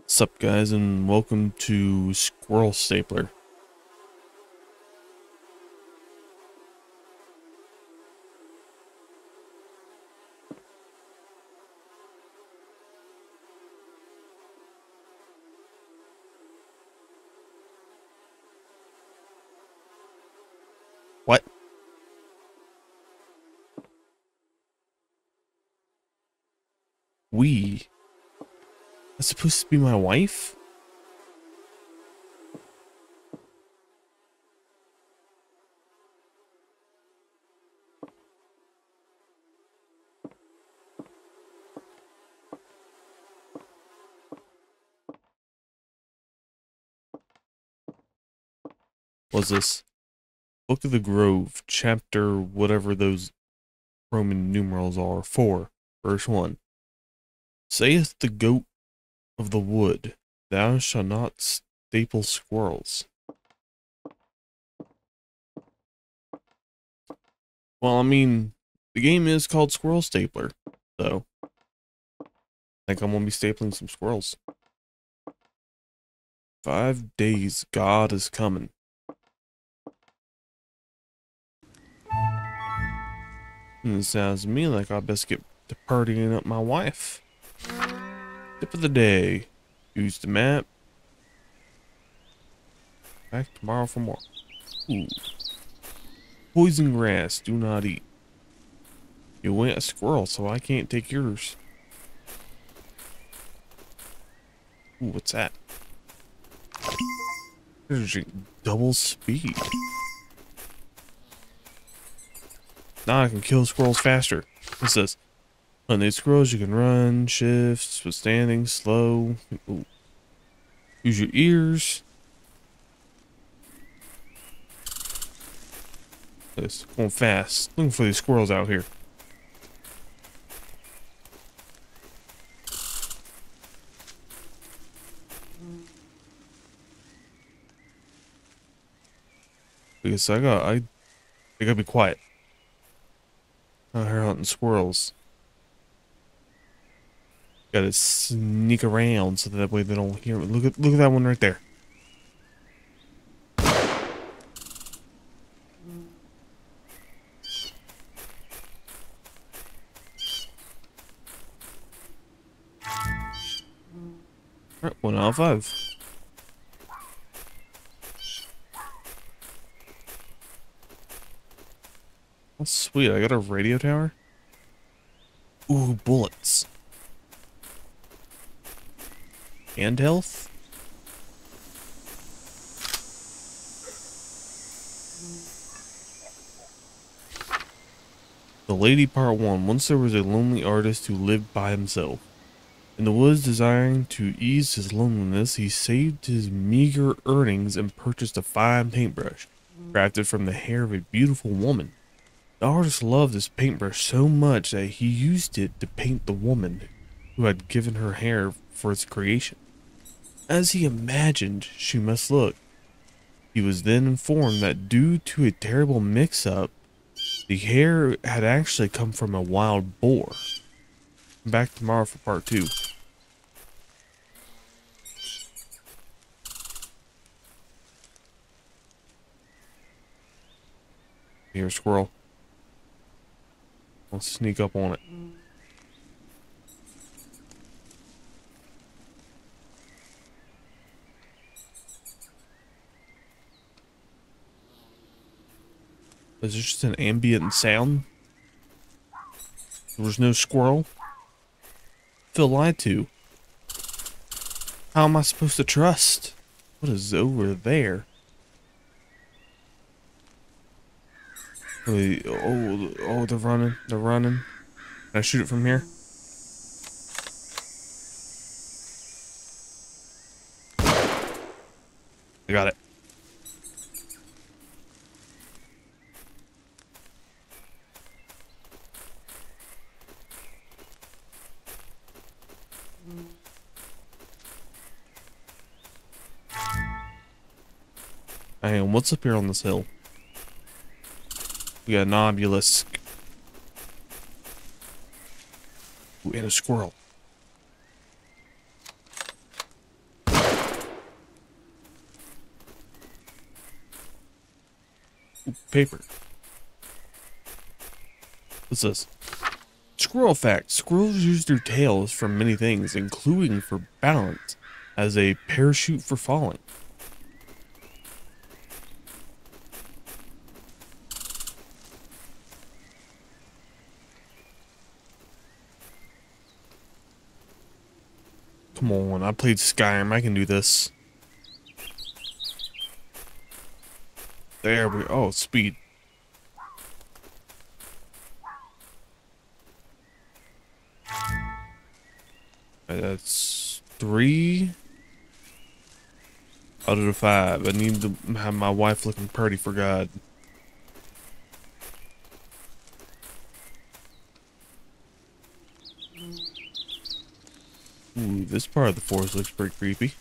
Sup guys, and welcome to Squirrel Stapler. What? We? That's supposed to be my wife? What's this? Book of the Grove, chapter whatever those Roman numerals are, 4, verse 1. Saith the goat of the wood, thou shalt not staple squirrels. Well, I mean, the game is called Squirrel Stapler, so I think I'm gonna be stapling some squirrels. 5 days, God is coming. And it sounds to me like I best get to partying up my wife. Tip of the day. Use the map. Back tomorrow for more. Ooh. Poison grass. Do not eat. You went a squirrel, so I can't take yours. Ooh, what's that? There's double speed. Now I can kill squirrels faster. What's this? On these squirrels you can run, shifts, with standing, slow. Ooh. Use your ears. This going fast. Looking for these squirrels out here. Because I gotta be quiet. Out here hunting squirrels. Gotta sneak around so that way they don't hear me. Look at that one right there. Alright, 1 out of 5. Oh, sweet, I got a radio tower. Ooh, bullets. And health? The Lady Part 1. Once there was a lonely artist who lived by himself. In the woods, desiring to ease his loneliness, he saved his meager earnings and purchased a fine paintbrush, crafted from the hair of a beautiful woman. The artist loved this paintbrush so much that he used it to paint the woman who had given her hair for its creation. As he imagined she must look, he was then informed that due to a terrible mix-up, the hair had actually come from a wild boar. Back tomorrow for part 2. Here, squirrel. I'll sneak up on it. Is this just an ambient sound? There was no squirrel? I feel lied to. How am I supposed to trust? What is over there? Wait, oh, they're running. They're running. Can I shoot it from here? I got it. Hang on, what's up here on this hill? We got an obelisk. Ooh, and a squirrel. paper. What's this? Squirrel fact. Squirrels use their tails for many things, including for balance, as a parachute for falling. Come on, I played Skyrim, I can do this. There we go. Oh, speed. That's 3 out of the 5. I need to have my wife looking pretty for God. Ooh, this part of the forest looks pretty creepy.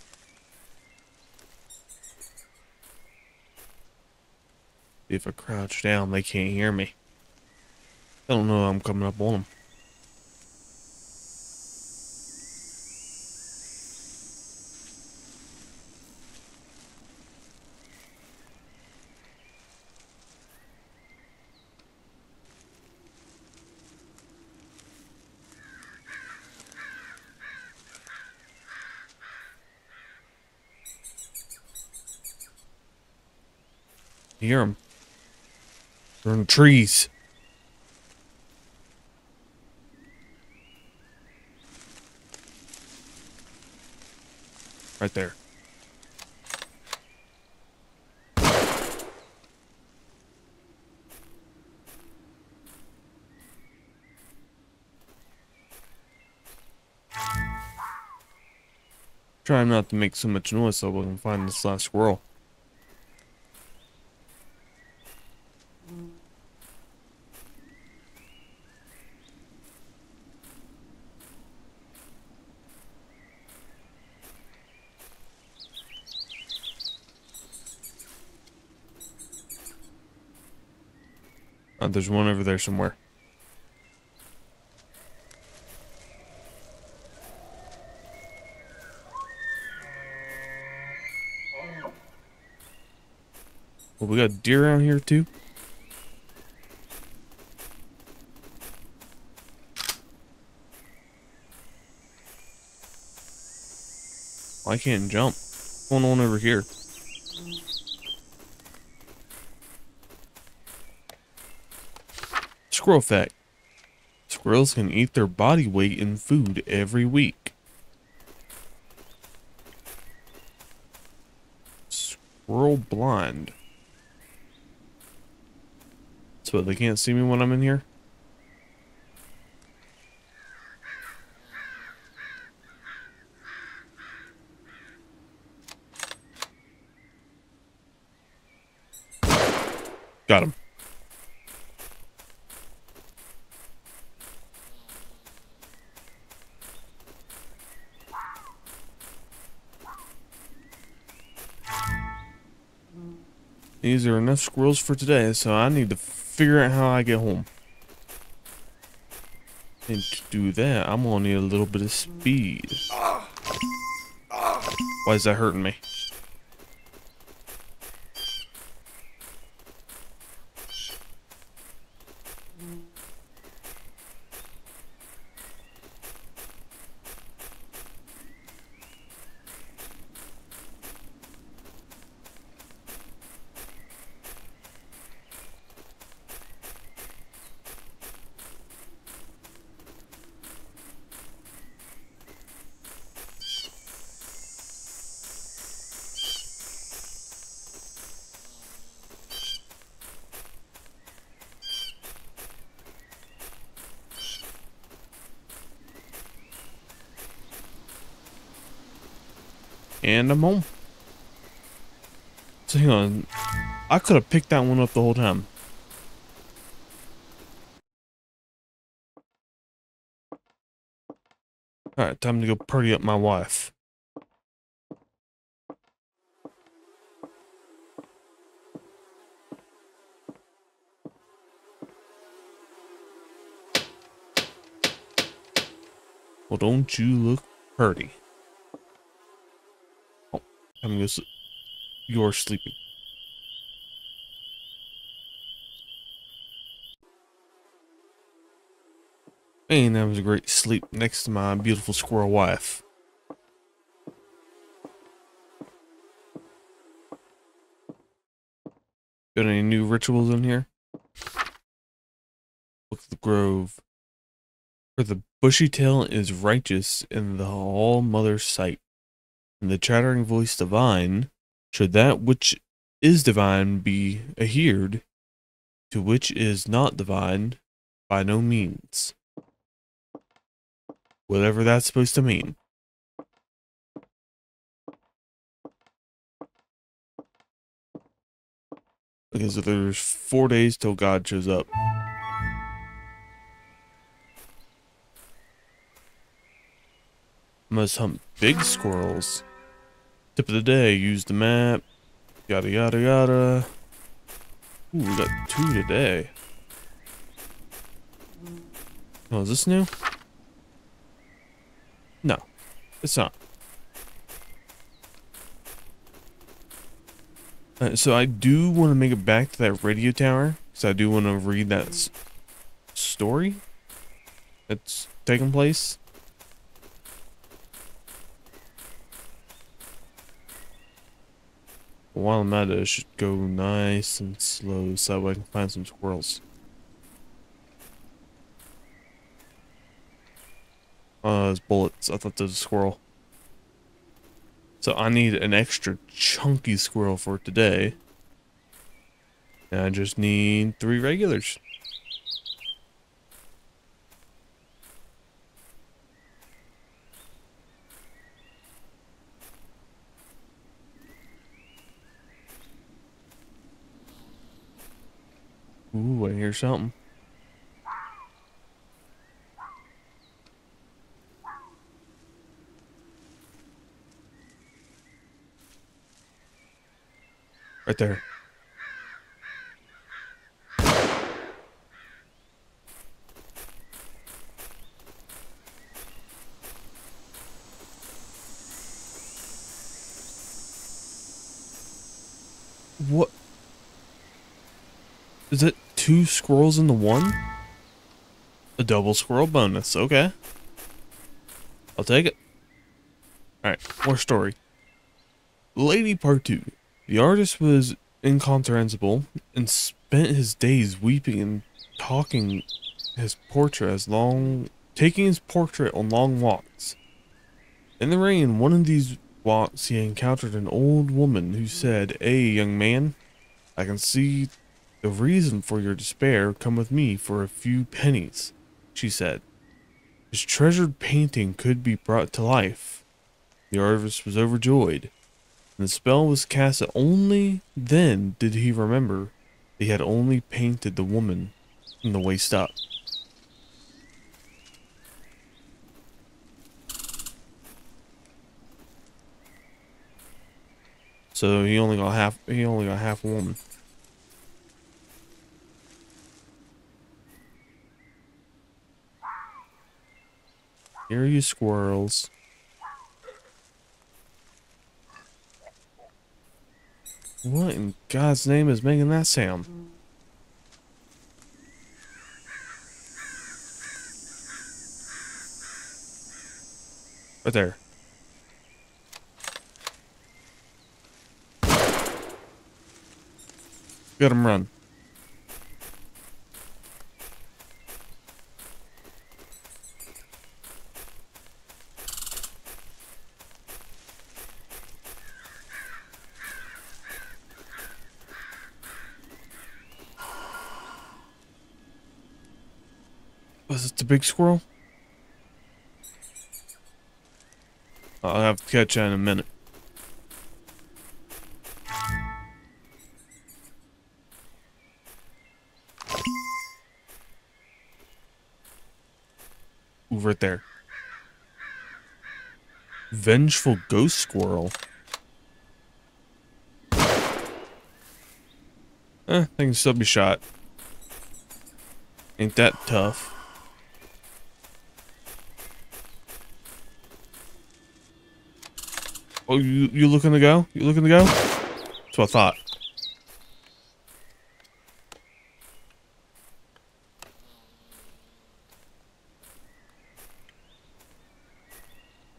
If I crouch down, they can't hear me. I don't know I'm coming up on them. You hear them. They're in the trees. Right there. Try not to make so much noise so we can find this last squirrel. There's one over there somewhere. Well, we got deer around here too. I can't jump. What's going on over here? Squirrel fact. Squirrels can eat their body weight in food every week. Squirrel blind. So they can't see me when I'm in here? Got him. These are enough squirrels for today, so I need to figure out how I get home. And to do that, I'm gonna need a little bit of speed. Why is that hurting me? And I'm home. So hang on. I could have picked that one up the whole time. Alright, time to go party up my wife. Well, don't you look pretty. Oh, I'm gonna go sleep. You're sleeping. And that was a great sleep next to my beautiful squirrel wife. Got any new rituals in here? Look at the grove. For the bushy tail is righteous in the All-Mother's sight, and the chattering voice divine, should that which is divine be adhered, to which is not divine, by no means. Whatever that's supposed to mean. Okay, so there's 4 days till God shows up. Must hunt big squirrels. Tip of the day, use the map. Yada yada yada. Ooh, we got 2 today. Oh, is this new? No, it's not. So I do want to make it back to that radio tower, because I do want to read that story that's taking place. While I'm at it, I should go nice and slow so I can find some squirrels. Oh, those bullets. I thought there was a squirrel. So I need an extra chunky squirrel for today. And I just need 3 regulars. Ooh, I hear something. Right there. What? Is it 2 squirrels into 1? A double squirrel bonus. Okay. I'll take it. Alright, more story. Lady Part 2. The artist was incomprehensible and spent his days weeping and taking his portrait on long walks. In the rain, one of these walks he encountered an old woman who said, "Hey, young man, I can see the reason for your despair. Come with me for a few pennies," she said. His treasured painting could be brought to life. The artist was overjoyed. And the spell was cast, and only then did he remember he had only painted the woman from the waist up. So he only got half woman. Here are you squirrels. What in God's name is making that sound? Right there. Let him run. Was it the big squirrel? I'll have to catch that in a minute. Ooh, right there. Vengeful ghost squirrel. They can still be shot. Ain't that tough. Oh, you looking to go? You looking to go? That's what I thought.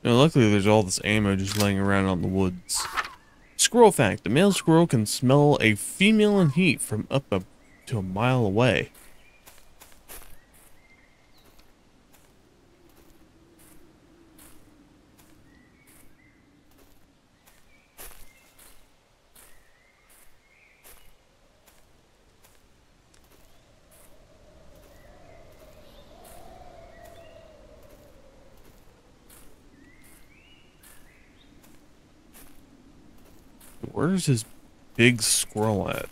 Luckily there's all this ammo just laying around on the woods. Squirrel fact, the male squirrel can smell a female in heat from up to a mile away. Where's his big squirrel at?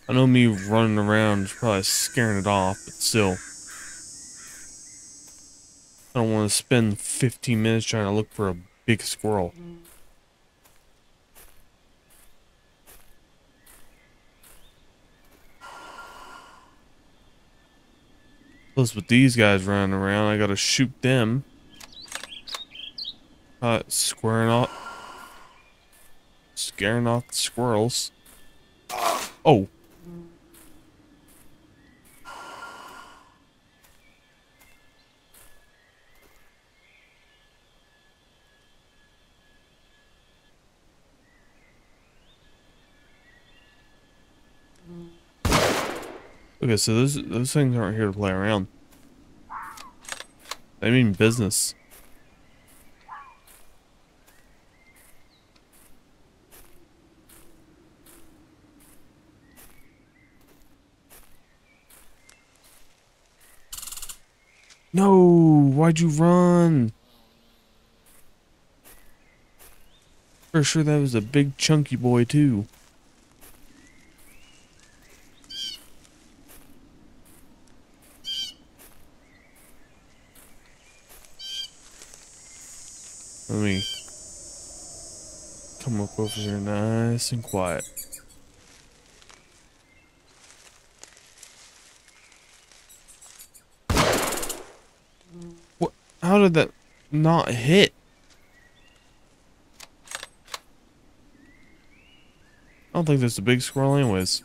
I know me running around is probably scaring it off, but still. I don't want to spend 15 minutes trying to look for a big squirrel. Plus with these guys running around, I gotta shoot them. Scaring off the squirrels. Oh. Okay, so those things aren't here to play around. They mean business. No, why'd you run? For sure that was a big chunky boy too. Let me come up over here nice and quiet. What? How did that not hit? I don't think there's a big squirrel anyways.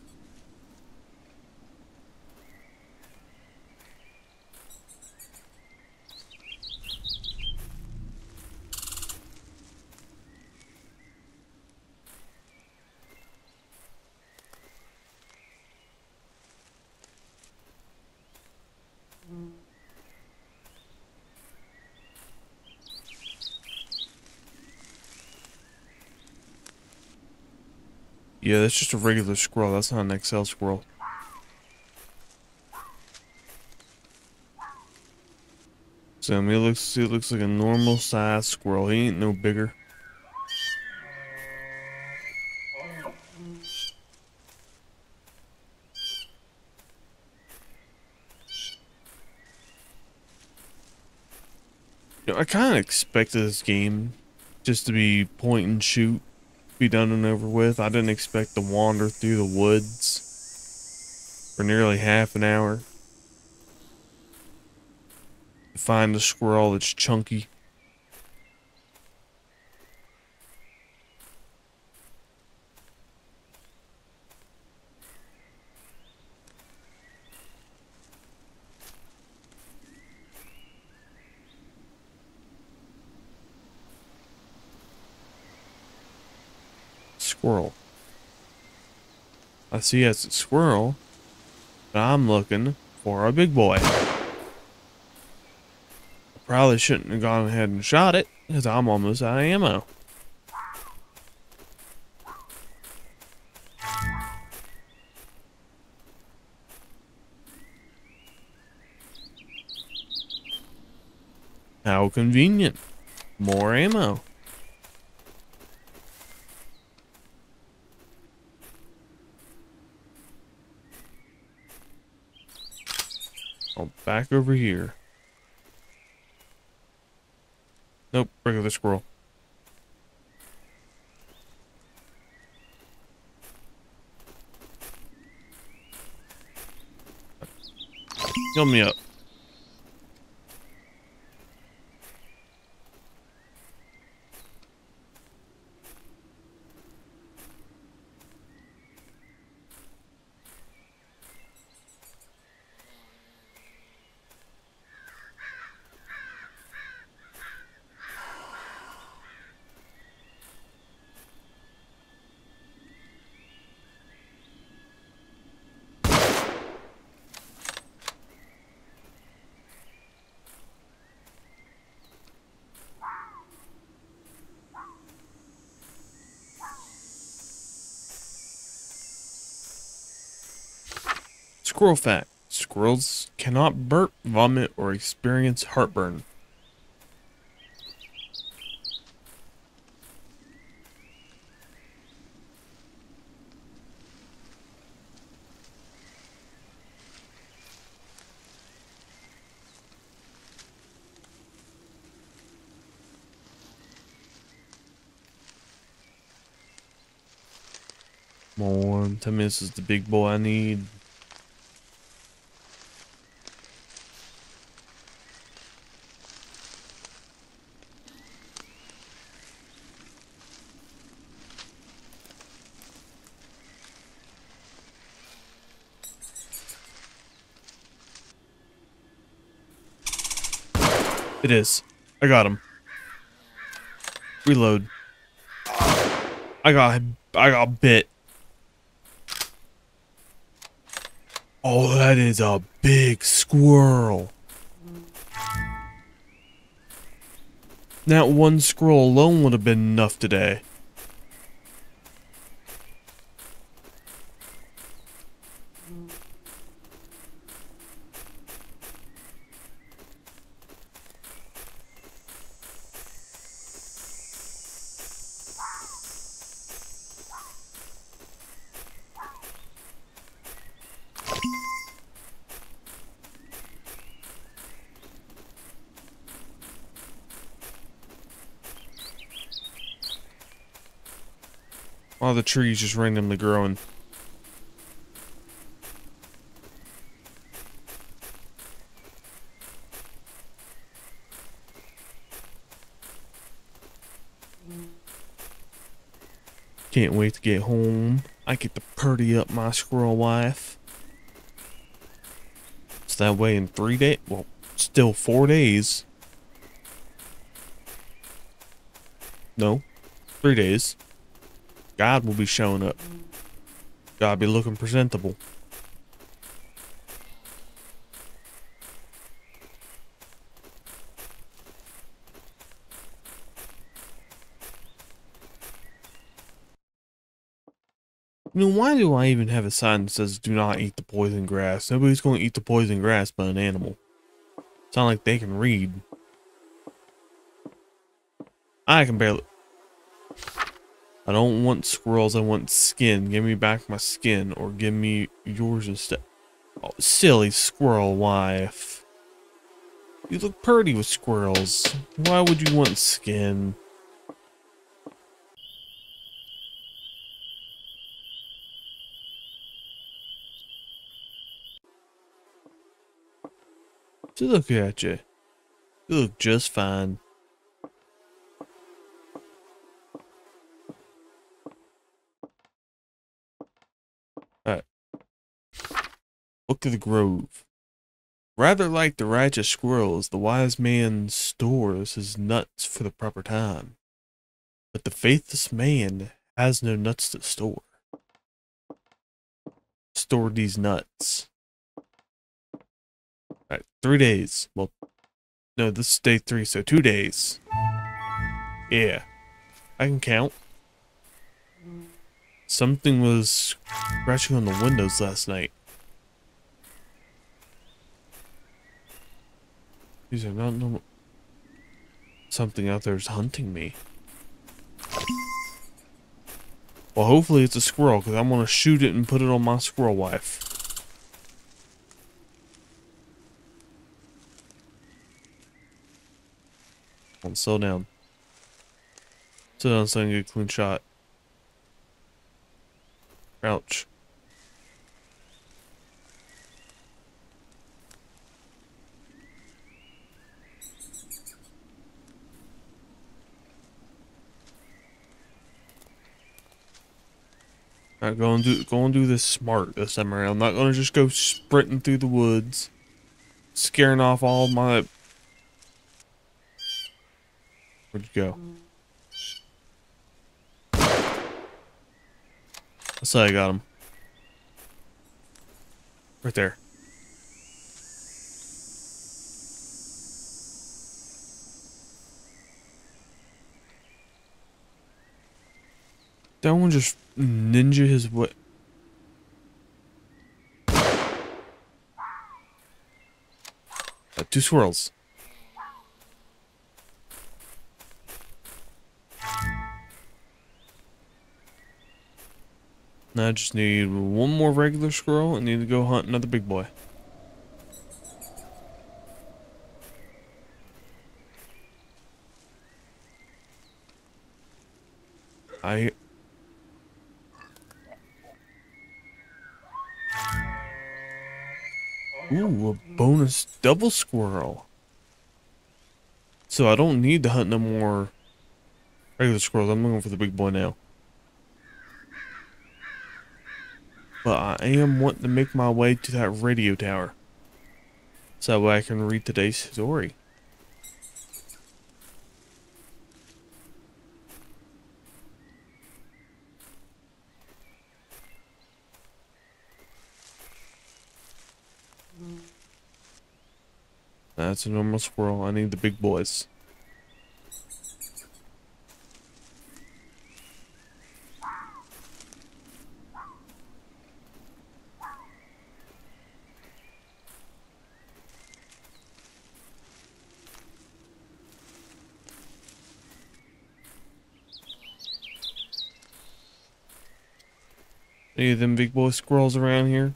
Yeah, that's just a regular squirrel. That's not an XL squirrel. So I mean, it looks like a normal size squirrel. He ain't no bigger. You know, I kind of expected this game just to be point and shoot, be done and over with. I didn't expect to wander through the woods for nearly half an hour to find a squirrel that's chunky. Squirrel. I see it's a squirrel, but I'm looking for a big boy. Probably shouldn't have gone ahead and shot it, because I'm almost out of ammo. How convenient. More ammo. Oh, back over here. Nope, regular squirrel. Heal me up. Squirrel fact. Squirrels cannot burp, vomit, or experience heartburn. Come on, 10 minutes is the big boy I need. It is. I got him. Reload. I got bit. Oh, that is a big squirrel. That one squirrel alone would have been enough today. All the trees just randomly growing. Can't wait to get home. I get to purdy up my squirrel wife. It's that way in 3 days. Well, still 4 days. No, 3 days. God will be showing up. Gotta be looking presentable. I mean, why do I even have a sign that says do not eat the poison grass? Nobody's going to eat the poison grass but an animal. It's not like they can read. I can barely... I don't want squirrels, I want skin. Give me back my skin, or give me yours instead. Oh, silly squirrel wife. You look pretty with squirrels. Why would you want skin? Just look at you. You look just fine. Alright. Book of the Grove. Rather like the righteous squirrels, the wise man stores his nuts for the proper time. But the faithless man has no nuts to store. Store these nuts. Alright, 3 days. Well, no, this is day 3, so 2 days. Yeah, I can count. Something was scratching on the windows last night. These are not normal. Something out there is hunting me. Well, hopefully it's a squirrel, because I'm going to shoot it and put it on my squirrel wife. Come on, slow down. Slow down so I can get a clean shot. Crouch. Alright, go and do this smart this time around. I'm not gonna just go sprinting through the woods, scaring off all my... Where'd you go? I saw I got him. Right there. That one just ninja his way. two squirrels. Now I just need one more regular squirrel and need to go hunt another big boy. Ooh, a bonus double squirrel. So I don't need to hunt no more regular squirrels. I'm looking for the big boy now. But I am wanting to make my way to that radio tower, so that way I can read today's story. That's a normal squirrel. I need the big boys. Any of them big boy squirrels around here?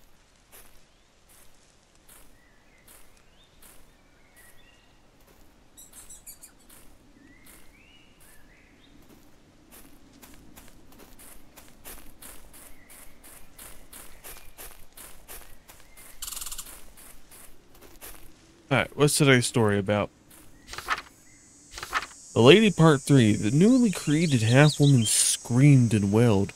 Alright, what's today's story about? The Lady Part 3. The newly created half-woman screamed and wailed,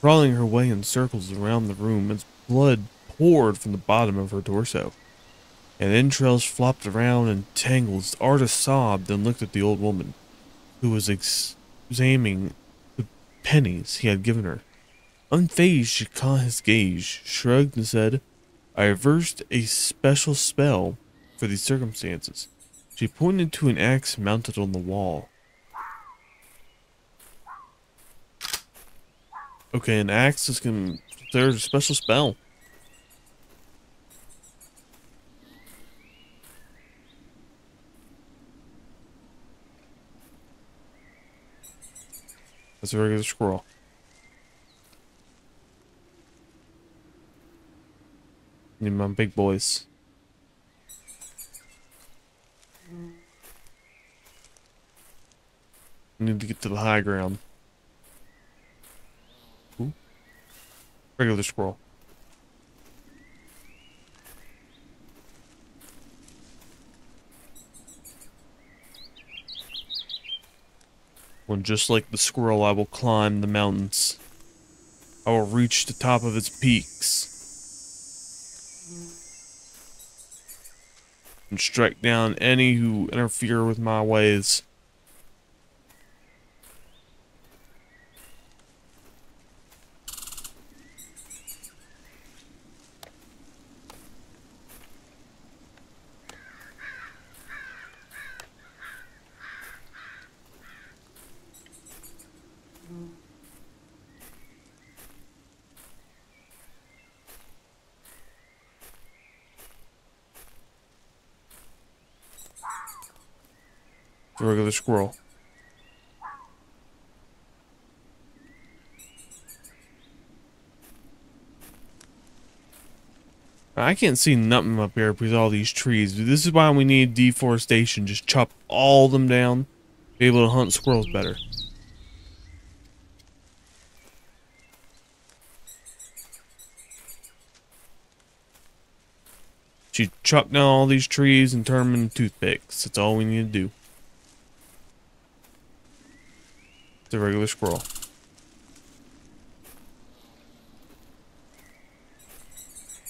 crawling her way in circles around the room as blood poured from the bottom of her torso. And entrails flopped around and tangled. The artist sobbed and looked at the old woman, who was examining the pennies he had given her. Unfazed, she caught his gaze, shrugged and said, "I reversed a special spell for these circumstances." She pointed to an axe mounted on the wall. Okay, an axe is considered a special spell. That's a regular squirrel. Need my big boys. I need to get to the high ground. Ooh. Regular squirrel. When just like the squirrel, I will climb the mountains. I will reach the top of its peaks and strike down any who interfere with my ways. The regular squirrel. I can't see nothing up here because of all these trees. This is why we need deforestation. Just chop all of them down. Be able to hunt squirrels better. She chopped down all these trees and turned them into toothpicks. That's all we need to do. The regular squirrel.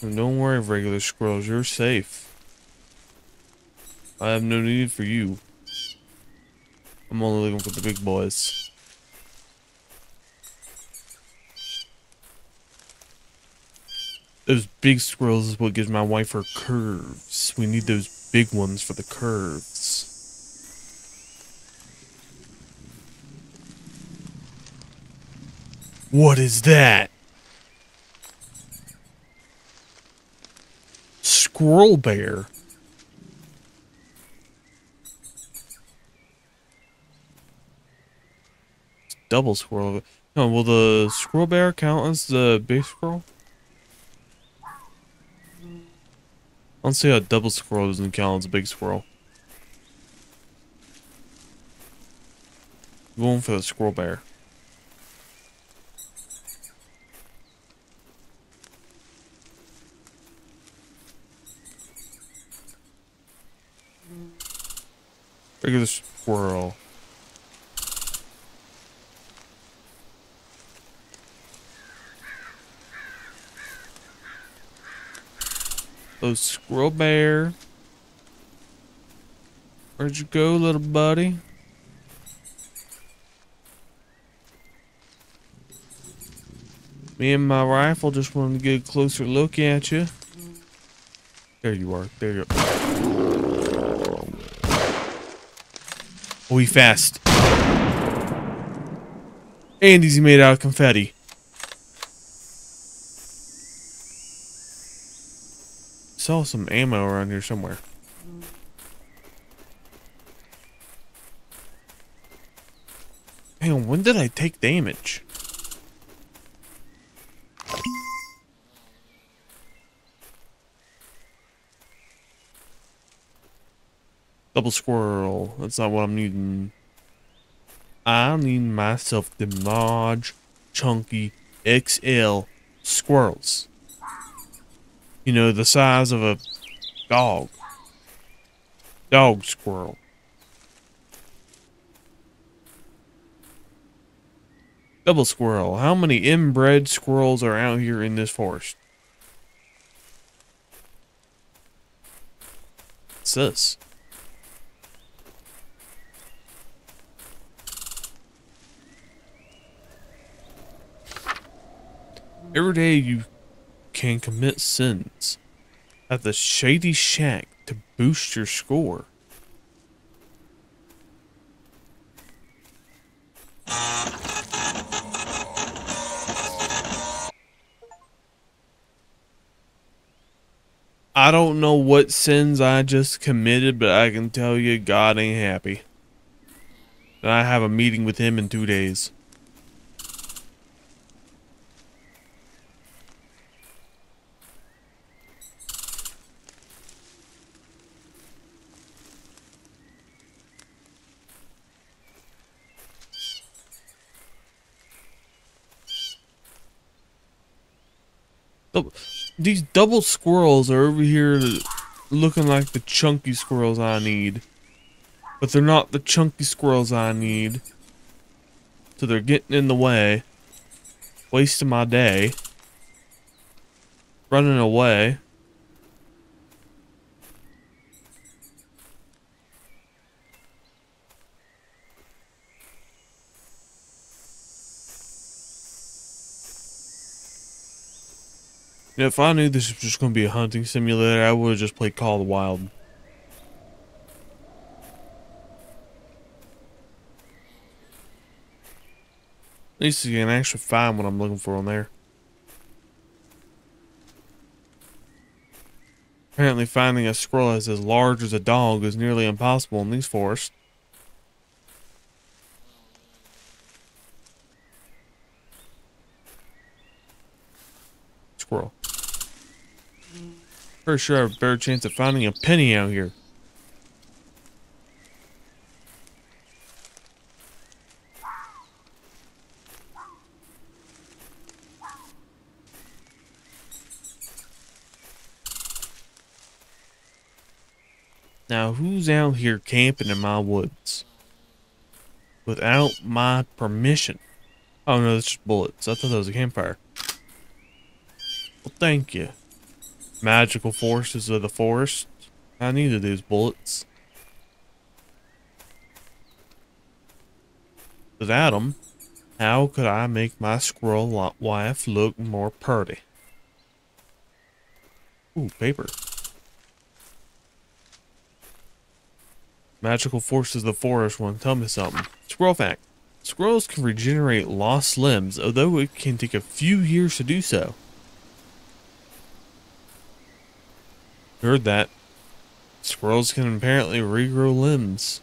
And don't worry, regular squirrels, you're safe. I have no need for you. I'm only looking for the big boys. Those big squirrels is what gives my wife her curves. We need those big ones for the curves. What is that? Squirrel bear. double squirrel. No, will the squirrel bear count as the big squirrel? I don't see how a double squirrel doesn't count as a big squirrel. Going for the squirrel bear. Regular squirrel. Oh, squirrel bear. Where'd you go, little buddy? Me and my rifle just wanted to get a closer look at you. There you are. There you are. Oh, he fast. And he's made out of confetti. Saw some ammo around here somewhere. Hang on, when did I take damage? Double squirrel. That's not what I'm needing. I need myself the large, chunky, XL squirrels. You know, the size of a dog. Dog squirrel. Double squirrel. How many inbred squirrels are out here in this forest? What's this? Every day you can commit sins at the Shady Shack to boost your score. I don't know what sins I just committed, but I can tell you God ain't happy. And I have a meeting with him in 2 days. These double squirrels are over here looking like the chunky squirrels I need. But they're not the chunky squirrels I need. So they're getting in the way. Wasting my day. Running away. You know, if I knew this was just going to be a hunting simulator, I would have just played Call of the Wild. At least you can actually find what I'm looking for on there. Apparently finding a squirrel that's as large as a dog is nearly impossible in these forests. Squirrel. Pretty sure I have a better chance of finding a penny out here. Now, who's out here camping in my woods? Without my permission. Oh no, that's just bullets. I thought that was a campfire. Well, thank you. Magical forces of the forest. I needed those bullets. Without them, how could I make my squirrel wife look more pretty? Ooh, paper. Magical forces of the forest want to tell me something. Squirrel fact. Squirrels can regenerate lost limbs, although it can take a few years to do so. Heard that. Squirrels can apparently regrow limbs.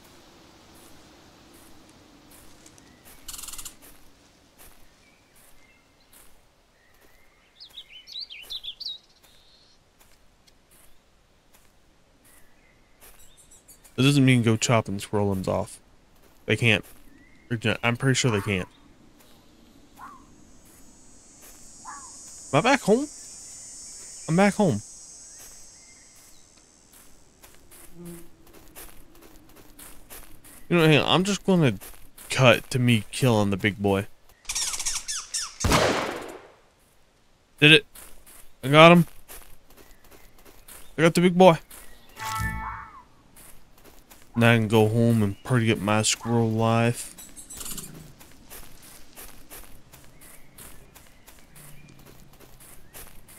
It doesn't mean go chopping squirrel limbs off. They can't. I'm pretty sure they can't. Am I back home? I'm back home. You know, hey, I'm just gonna cut to me killing the big boy. Did it. I got him. I got the big boy. Now I can go home and party up my squirrel life.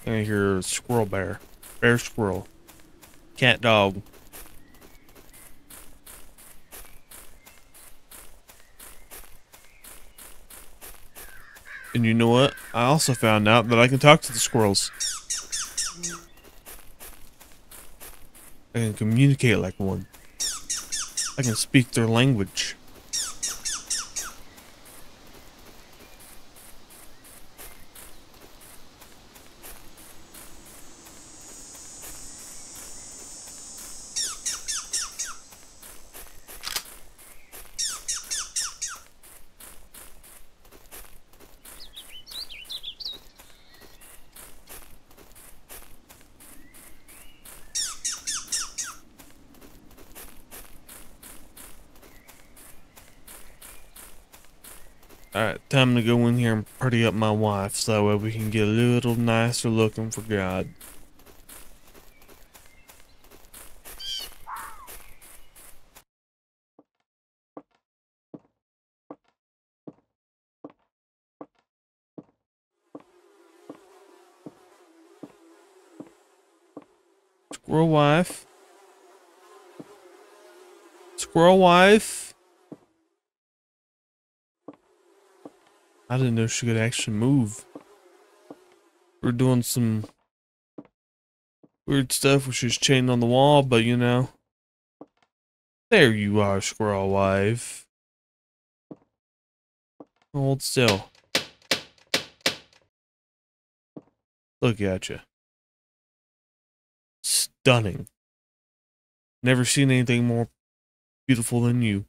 I hear squirrel bear. Bear squirrel. Cat dog. And you know what? I also found out that I can talk to the squirrels. I can communicate like one. I can speak their language. Alright, time to go in here and party up my wife so that way we can get a little nicer looking for God. Squirrel wife. Squirrel wife. I didn't know she could actually move. We're doing some weird stuff where she's chained on the wall, but you know. There you are, squirrel wife. Hold still. Look at you. Stunning. Never seen anything more beautiful than you.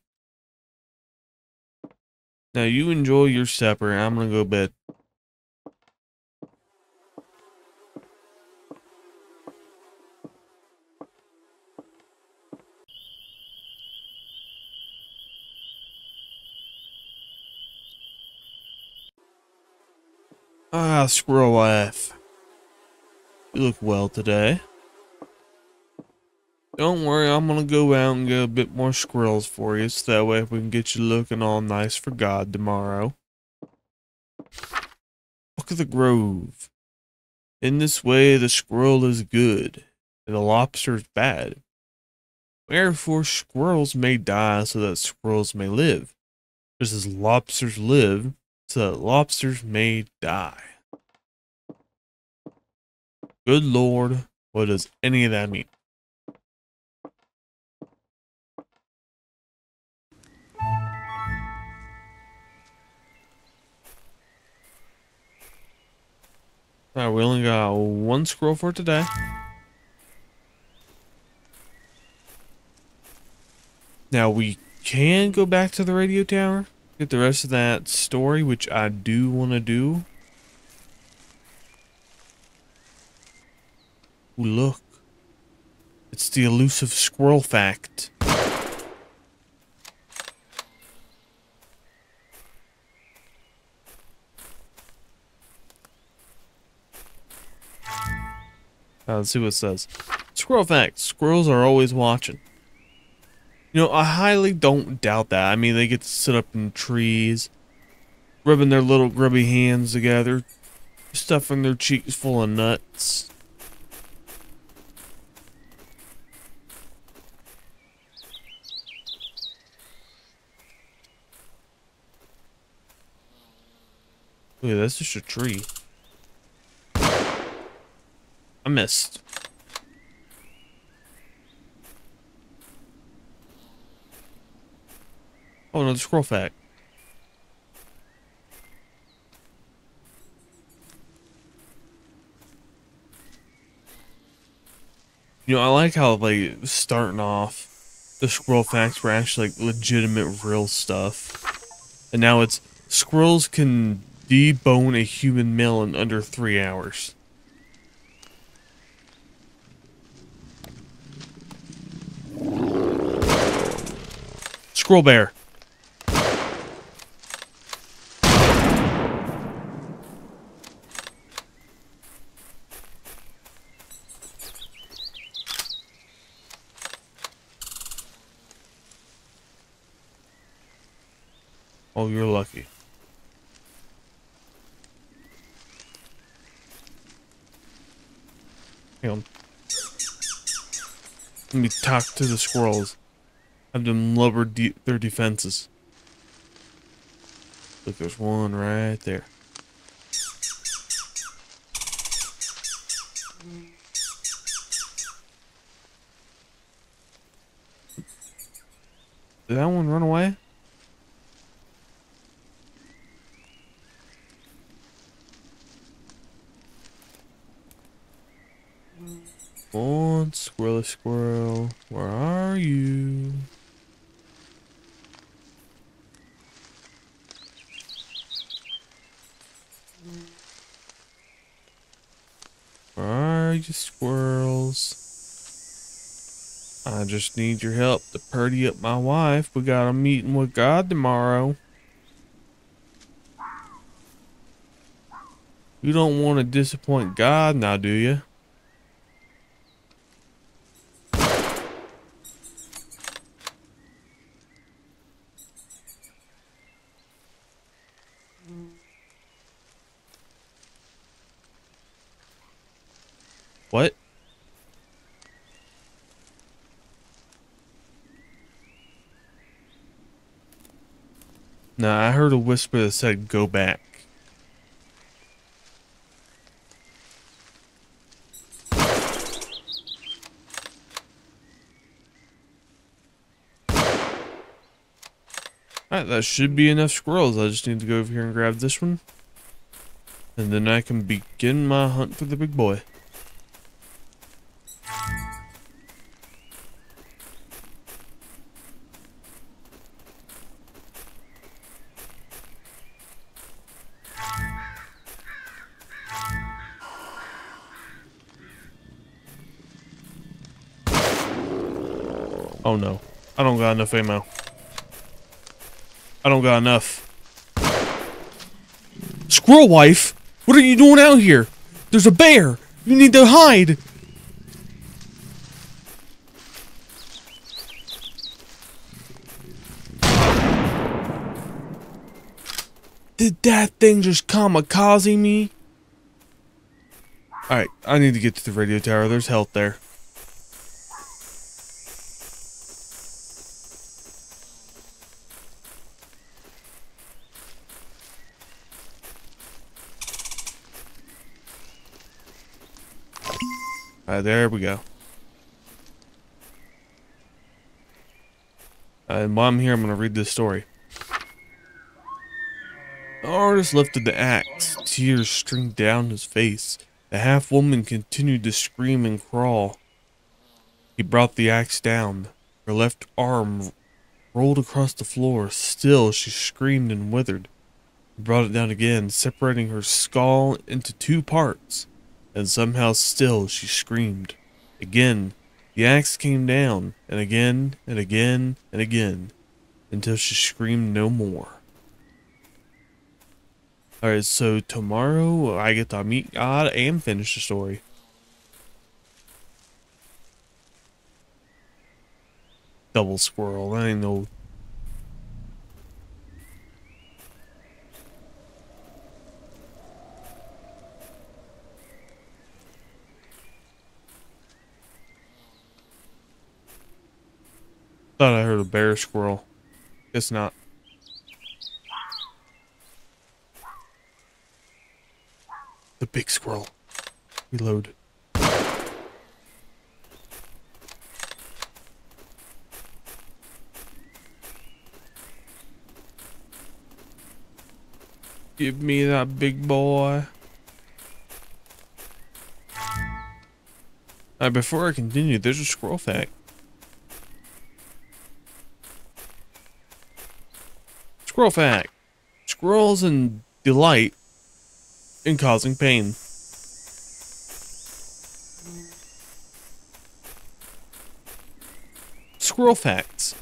Now you enjoy your supper. I'm gonna go to bed. Ah, squirrel wife. You look well today. Don't worry, I'm gonna go out and get a bit more squirrels for you, so that way we can get you looking all nice for God tomorrow. Look at the grove. In this way, the squirrel is good, and the lobster is bad. Wherefore, squirrels may die so that squirrels may live, just as lobsters live so that lobsters may die. Good Lord, what does any of that mean? Alright, we only got one squirrel for today. Now we can go back to the radio tower, get the rest of that story, which I do want to do. Ooh, look. It's the elusive squirrel fact. Let's see what it says. Squirrel fact. Squirrels are always watching. You know, I highly don't doubt that. I mean, they get to sit up in trees, rubbing their little grubby hands together, stuffing their cheeks full of nuts. Wait, that's just a tree. I missed. Oh, another squirrel fact. You know, I like how, like, starting off, the squirrel facts were actually like legitimate real stuff. And now it's squirrels can debone a human male in under 3 hours. Squirrel bear. Oh, you're lucky. Hang on. Let me talk to the squirrels. Have them lower their defenses. Look, there's one right there. Did that one run away? Come on, squirrely squirrel. Where are you? Where are you, squirrels? I just need your help to purdy up my wife. We got a meeting with God tomorrow. You don't want to disappoint God now, do you? What? Nah, I heard a whisper that said go back. Alright, that should be enough squirrels. I just need to go over here and grab this one. And then I can begin my hunt for the big boy. Oh no, I don't got enough ammo. I don't got enough. Squirrel wife, what are you doing out here? There's a bear. You need to hide. Did that thing just kamikaze me? Alright, I need to get to the radio tower. There's health there. Alright, there we go. And while I'm here, I'm going to read this story. The artist lifted the axe. Tears streamed down his face. The half-woman continued to scream and crawl. He brought the axe down. Her left arm rolled across the floor. Still, she screamed and withered. He brought it down again, separating her skull into 2 parts. And somehow still she screamed. Again, the axe came down, and again, and again, and again, until she screamed no more. Alright, so tomorrow I get to meet God and finish the story. Double squirrel, that ain't no... Thought I heard a bear squirrel. Guess not. The big squirrel. Reload. Give me that big boy. Before I continue, there's a squirrel fact. Squirrel fact. Squirrels delight in causing pain. Squirrel facts.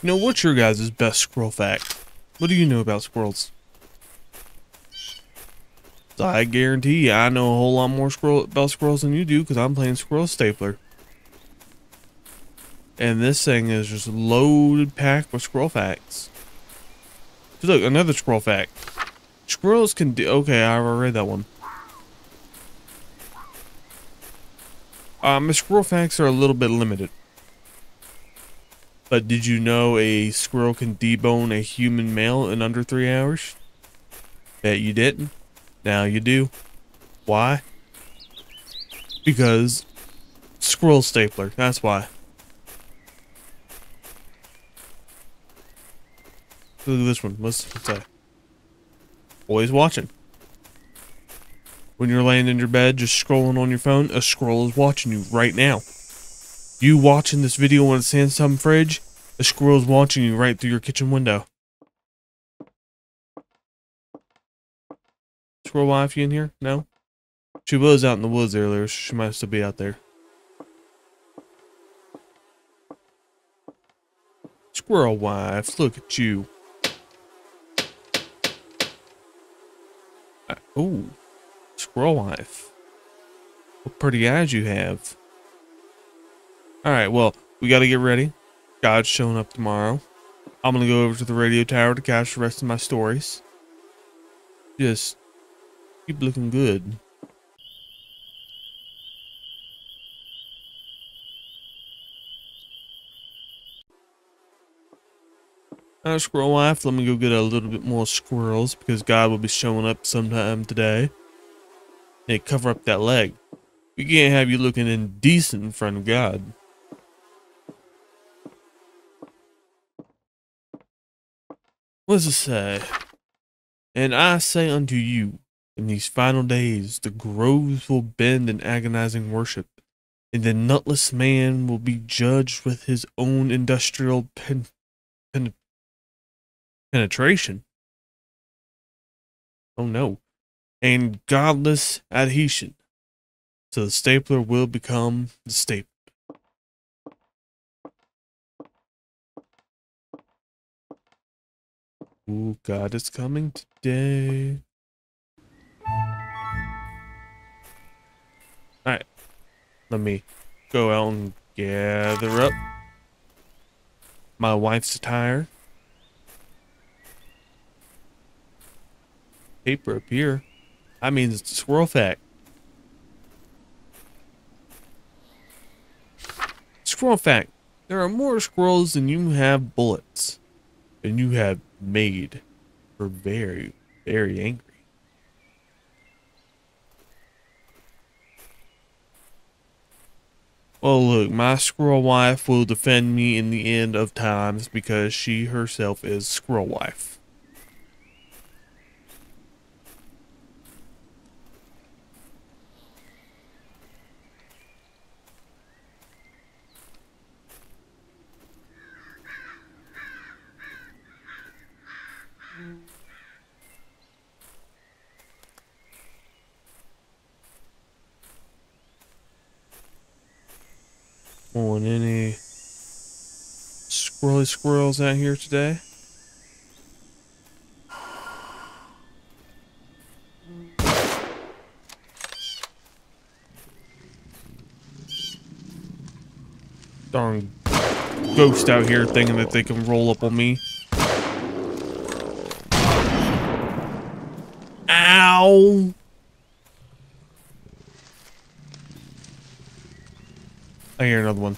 You know, what's your guys' best squirrel fact? What do you know about squirrels? I guarantee you I know a whole lot more about squirrels than you do because I'm playing Squirrel Stapler. And this thing is just loaded packed with squirrel facts. Look, another squirrel fact. Squirrels can do... Okay, I already read that one. My squirrel facts are a little bit limited. But did you know a squirrel can debone a human male in under 3 hours? Bet you didn't. Now you do. Why? Because Squirrel Stapler. That's why. Look at this one. What's that? Always watching. When you're laying in your bed just scrolling on your phone, a squirrel is watching you right now. You watching this video on a Samsung fridge, a squirrel is watching you right through your kitchen window. Squirrel wife, you in here? No? She was out in the woods earlier, so she might still be out there. Squirrel wife, look at you. Oh, squirrel wife. What pretty eyes you have. Alright, well, we gotta get ready. God's showing up tomorrow. I'm gonna go over to the radio tower to catch the rest of my stories. Just keep looking good. Alright, squirrel wife, let me go get a little bit more squirrels because God will be showing up sometime today. Hey, cover up that leg. We can't have you looking indecent in front of God. What does it say? And I say unto you, in these final days, the groves will bend in agonizing worship, and the nutless man will be judged with his own industrial penetration. Oh no. And godless adhesion. So the stapler will become the staple. Ooh, God is coming today. Alright. Let me go out and gather up my wife's attire. Paper up here. That means it's a squirrel fact. Squirrel fact. There are more squirrels than you have bullets. And you have made her very, very angry. Well, look, my squirrel wife will defend me in the end of times because she herself is squirrel wife. On any squirrely squirrels out here today? Darn ghost out here thinking that they can roll up on me. Ow! I hear another one.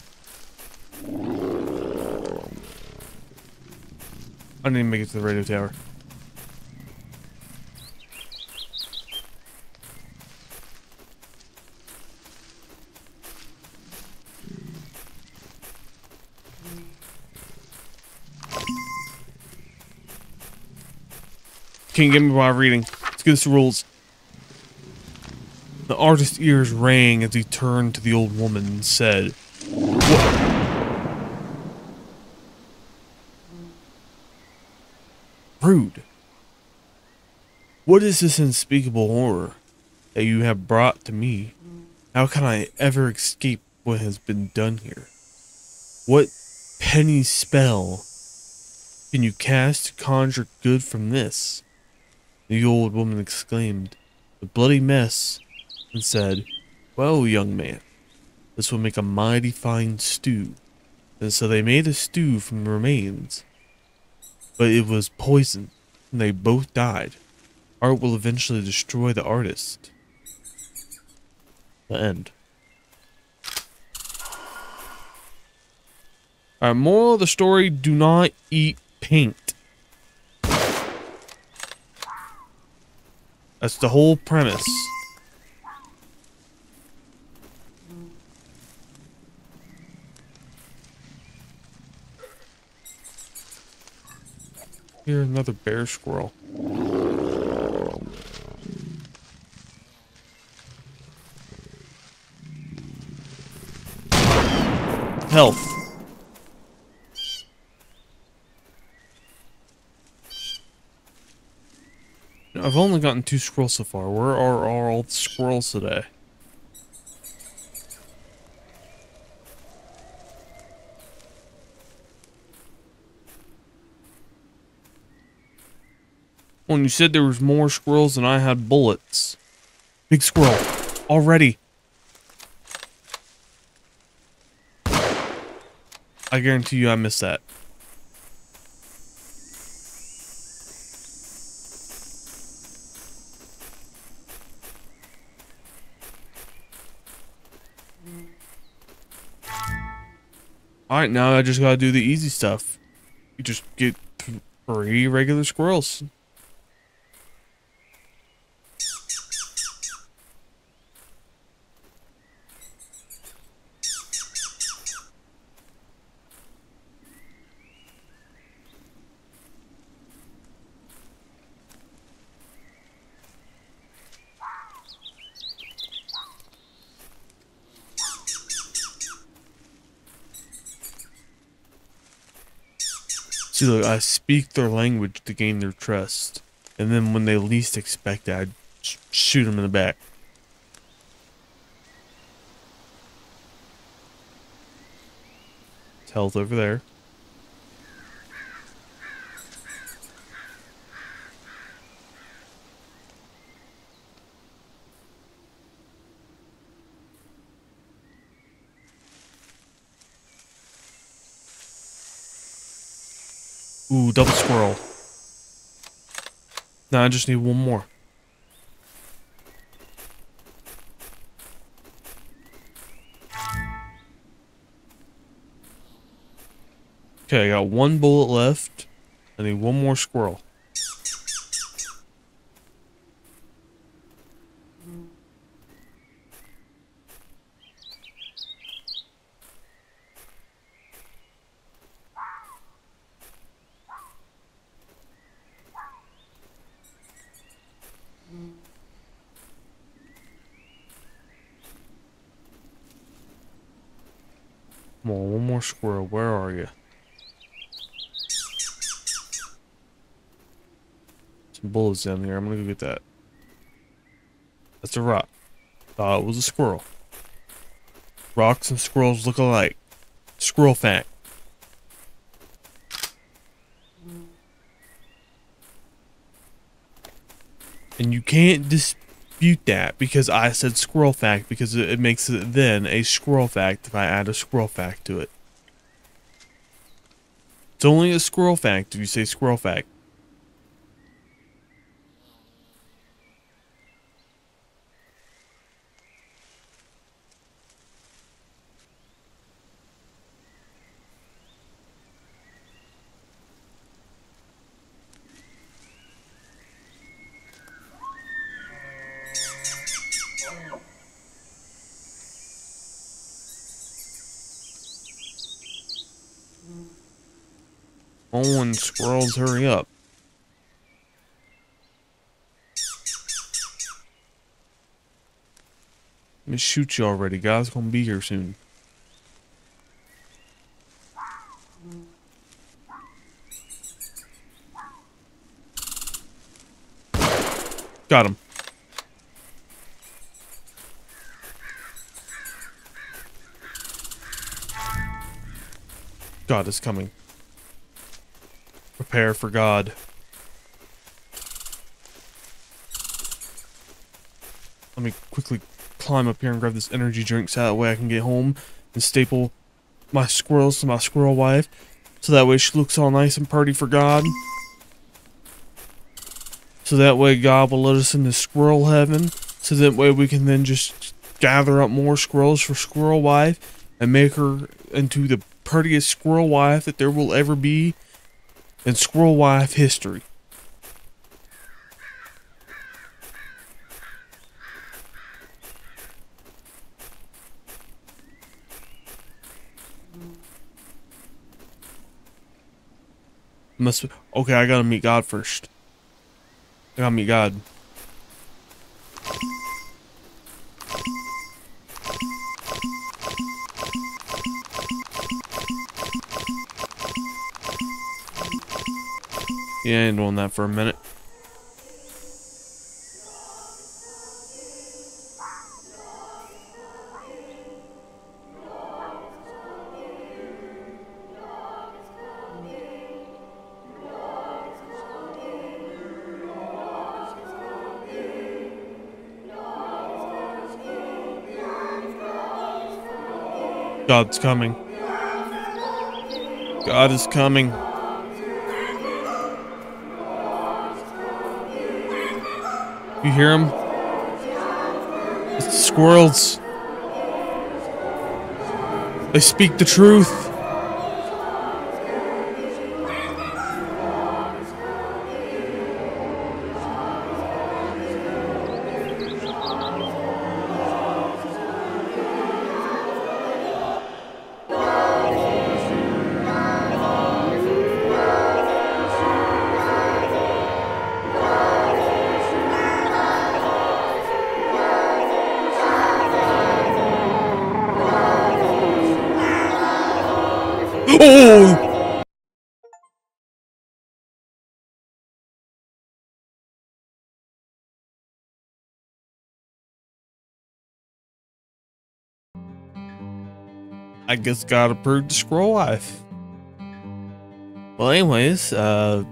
I didn't even make it to the radio tower. Can't get me by reading. Let's get this rules. The artist's ears rang as he turned to the old woman and said, "What? Rude. What is this unspeakable horror that you have brought to me? How can I ever escape what has been done here? What penny spell can you cast to conjure good from this?" The old woman exclaimed, "The bloody mess," and said, "Well, young man, this will make a mighty fine stew." And so they made a stew from the remains, but it was poisoned, and they both died. Art will eventually destroy the artist. The end. Alright, moral of the story, do not eat paint. That's the whole premise. Here, another bear squirrel. Health. I've only gotten 2 squirrels so far. Where are all the squirrels today? When you said there was more squirrels than I had bullets. Big squirrel. Already. I guarantee you I missed that. Alright, now I just gotta do the easy stuff. You just get 3 regular squirrels. See, look, I speak their language to gain their trust. And then when they least expect it, I shoot them in the back. It's health over there. Ooh, double squirrel. Now I just need one more. Okay, I got 1 bullet left. I need 1 more squirrel. Come on, 1 more squirrel. Where are you? Some bullets down here. I'm gonna go get that. That's a rock. Thought it was a squirrel. Rocks and squirrels look alike. Squirrel fact. And you can't dispute that because I said squirrel fact, because it makes it then a squirrel fact if I add a squirrel fact to it. It's only a squirrel fact if you say squirrel fact. Oh, and squirrels, hurry up. Let me shoot you already. God's gonna be here soon. Got him. God is coming. Prepare for God. Let me quickly climb up here and grab this energy drink so that way I can get home and staple my squirrels to my squirrel wife. So that way she looks all nice and pretty for God. So that way God will let us into squirrel heaven. So that way we can then just gather up more squirrels for squirrel wife and make her into the prettiest squirrel wife that there will ever be in squirrel wife history. Okay, I gotta meet God first. I gotta meet God. Yeah, I ain't doing that for a minute. God's coming. God is coming. You hear him? It's the squirrels. They speak the truth. Oh! I guess God approved the scroll wife. Well, anyways, that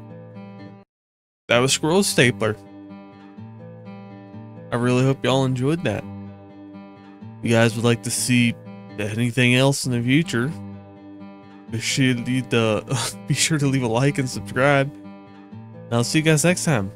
was Squirrel Stapler. I really hope y'all enjoyed that. If you guys would like to see anything else in the future, be sure to leave a like and subscribe. And I'll see you guys next time.